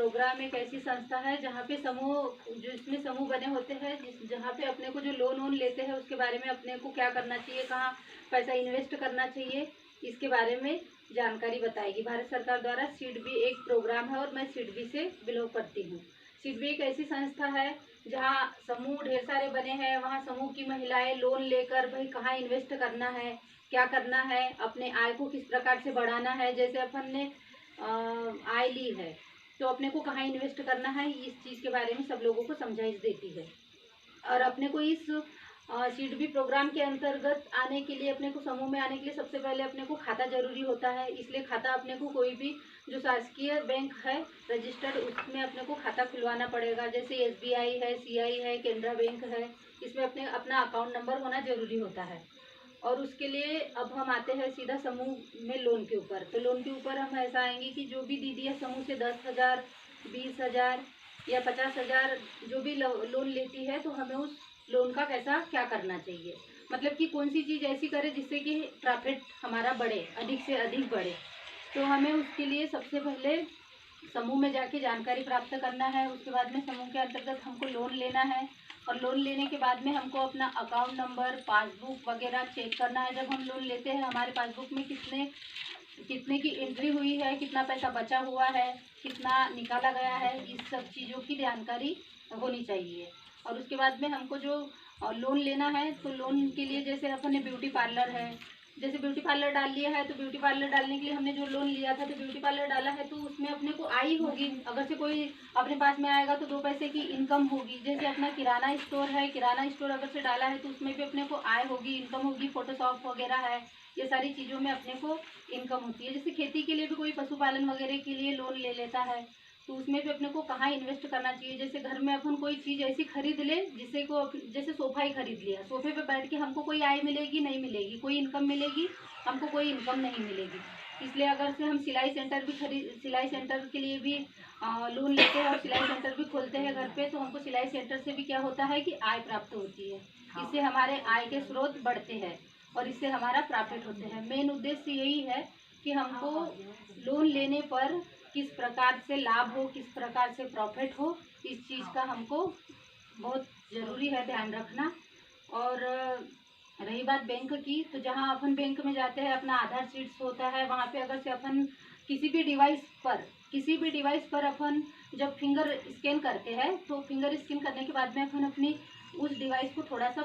Programme एक ऐसी संस्था है जहाँ पे समूह, जो इसमें समूह बने होते हैं, जहाँ पे अपने को जो लोन वोन लेते हैं उसके बारे में अपने को क्या करना चाहिए, कहाँ पैसा इन्वेस्ट करना चाहिए, इसके बारे में जानकारी बताएगी। भारत सरकार द्वारा सिडबी एक प्रोग्राम है और मैं सिडबी से बिलोंग करती हूँ। सिडबी एक ऐसी संस्था है जहाँ समूह ढेर सारे बने हैं, वहाँ समूह की महिलाएं लोन लेकर भाई कहाँ इन्वेस्ट करना है, क्या करना है, अपने आय को किस प्रकार से बढ़ाना है। जैसे अपन ने आय ली है तो अपने को कहाँ इन्वेस्ट करना है, इस चीज़ के बारे में सब लोगों को समझाइश देती है। और अपने को इस सीडबी प्रोग्राम के अंतर्गत आने के लिए, अपने को समूह में आने के लिए सबसे पहले अपने को खाता जरूरी होता है। इसलिए खाता अपने को कोई भी जो शासकीय बैंक है रजिस्टर्ड, उसमें अपने को खाता खुलवाना पड़ेगा। जैसे SBI है, CI है, केनरा बैंक है, इसमें अपना अकाउंट नंबर होना जरूरी होता है। और उसके लिए अब हम आते हैं सीधा समूह में लोन के ऊपर। तो लोन के ऊपर हम ऐसा आएंगे कि जो भी दीदियाँ समूह से 10,000, 20,000 या 50,000 जो भी लोन लेती है, तो हमें उस लोन का कैसा क्या करना चाहिए, मतलब कि कौन सी चीज़ ऐसी करे जिससे कि प्रॉफिट हमारा बढ़े, अधिक से अधिक बढ़े। तो हमें उसके लिए सबसे पहले समूह में जाके जानकारी प्राप्त करना है। उसके बाद में समूह के अंतर्गत हमको लोन लेना है और लोन लेने के बाद में हमको अपना अकाउंट नंबर, पासबुक वगैरह चेक करना है। जब हम लोन लेते हैं हमारे पासबुक में कितने की एंट्री हुई है, कितना पैसा बचा हुआ है, कितना निकाला गया है, इस सब चीज़ों की जानकारी होनी चाहिए। और उसके बाद में हमको जो लोन लेना है, तो लोन के लिए जैसे अपन ने ब्यूटी पार्लर है, जैसे ब्यूटी पार्लर डाल लिया है, तो ब्यूटी पार्लर डालने के लिए हमने जो लोन लिया था, तो ब्यूटी पार्लर डाला है तो उसमें अपने को आय होगी। अगर से कोई अपने पास में आएगा तो 2 पैसे की इनकम होगी। जैसे अपना किराना स्टोर है, किराना स्टोर अगर से डाला है तो उसमें भी अपने को आय होगी, इनकम होगी। फोटोशॉप वगैरह है, ये सारी चीज़ों में अपने को इनकम होती है। जैसे खेती के लिए भी कोई पशुपालन वगैरह के लिए लोन ले लेता है, तो उसमें भी अपने को कहाँ इन्वेस्ट करना चाहिए। जैसे घर में अपन कोई चीज़ ऐसी खरीद ले जैसे सोफ़ा ही खरीद लिया, सोफे पे बैठ के हमको कोई आय मिलेगी नहीं मिलेगी, कोई इनकम मिलेगी, हमको कोई इनकम नहीं मिलेगी। इसलिए अगर से हम सिलाई सेंटर के लिए भी लोन लेते हैं और सिलाई सेंटर भी खोलते हैं घर पे, तो हमको सिलाई सेंटर से भी क्या होता है कि आय प्राप्त होती है। इससे हमारे आय के स्रोत बढ़ते हैं और इससे हमारा प्रॉफिट होते हैं। मेन उद्देश्य यही है कि हमको लोन लेने पर किस प्रकार से लाभ हो, किस प्रकार से प्रॉफिट हो, इस चीज़ का हमको बहुत ज़रूरी है ध्यान रखना। और रही बात बैंक की, तो जहाँ अपन बैंक में जाते हैं अपना आधार शीट्स होता है, वहाँ पे अगर से अपन किसी भी डिवाइस पर अपन जब फिंगर स्कैन करते हैं, तो फिंगर स्कैन करने के बाद में अपन अपनी उस डिवाइस को थोड़ा सा